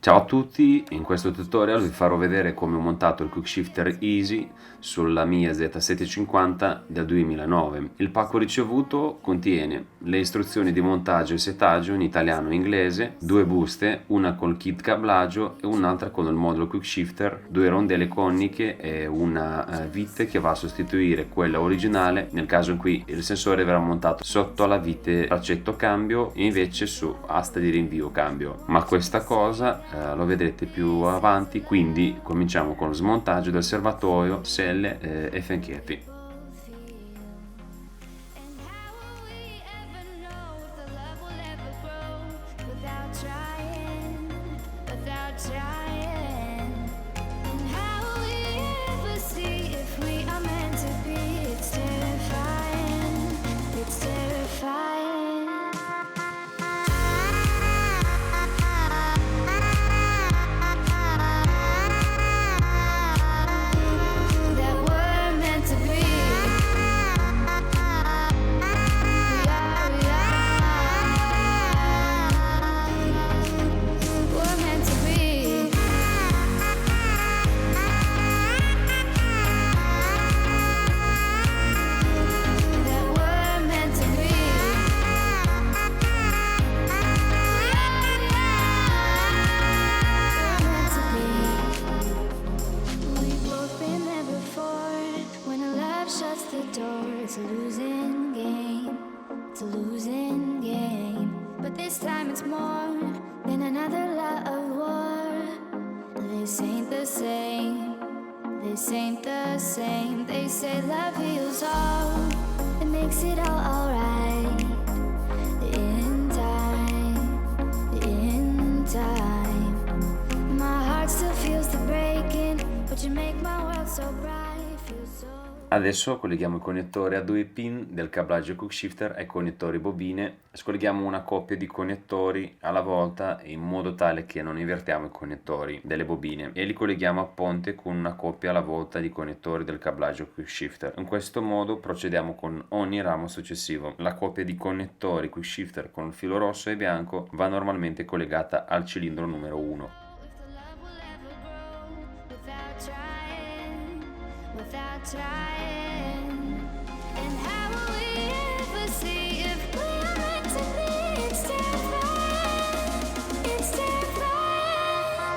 Ciao a tutti, in questo tutorial vi farò vedere come ho montato il Quick Shifter Easy sulla mia Z750 del 2009. Il pacco ricevuto contiene le istruzioni di montaggio e settaggio in italiano e inglese, due buste, una col kit cablaggio e un'altra con il modulo Quick Shifter, due rondelle coniche e una vite che va a sostituire quella originale nel caso in cui il sensore verrà montato sotto alla vite braccetto cambio e invece su asta di rinvio cambio. Ma questa cosa lo vedrete più avanti, quindi cominciamo con lo smontaggio del serbatoio, selle e fianchetti. It's a losing game, it's a losing game. But this time it's more than another love war. This ain't the same, this ain't the same. They say love heals all, it makes it all alright. In time, in time. My heart still feels the breaking, but you make my world so bright, feels so. Adesso colleghiamo i connettori a due pin del cablaggio Quick Shifter ai connettori bobine, scolleghiamo una coppia di connettori alla volta in modo tale che non invertiamo i connettori delle bobine e li colleghiamo a ponte con una coppia alla volta di connettori del cablaggio Quick Shifter. In questo modo procediamo con ogni ramo successivo. La coppia di connettori Quick Shifter con il filo rosso e bianco va normalmente collegata al cilindro numero 1. Trying, and how will we ever see if we're meant to be? It's terrifying, it's terrifying. That we're meant to be.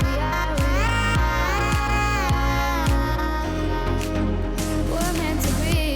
We are, we're meant to be.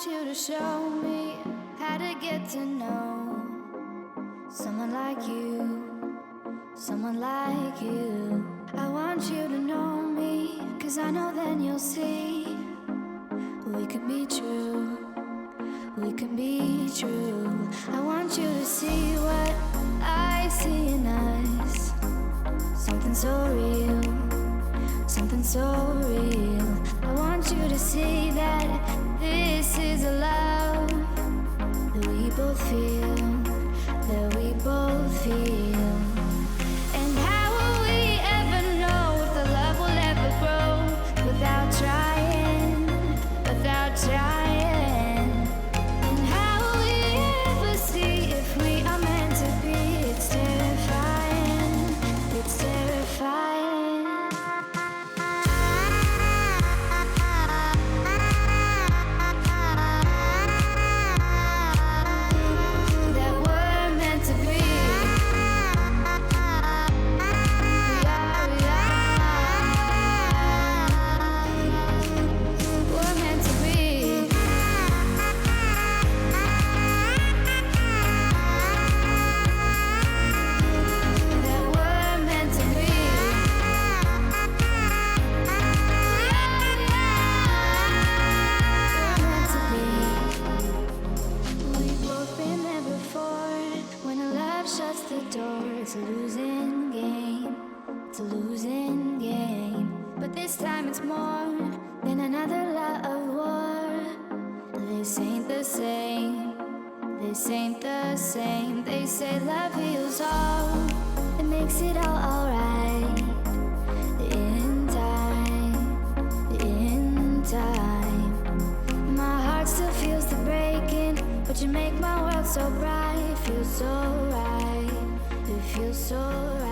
want you to show me how to get to know someone like you, someone like you. I want you to know me, 'cause I know then you'll see we can be true, we can be true. I want you to see what I see in us, something so real, something so real. I want you to see that this is a love that we both feel, that we both feel. And how will we ever know if the love will ever grow without trying, without trying? And how will we ever see if we are meant to be? It's terrifying, it's terrifying. That we're meant to be. We're meant to be. That we're meant to be. We're meant to be. We've both been there before. When a love shuts the door, it's a losing game. It's a losing game. But this time it's more than another love war. This ain't the same. This ain't the same. They say love heals all. It makes it all alright. In time. In time. My heart still feels the breaking, but you make my world so bright. It feels so right. It feels so right.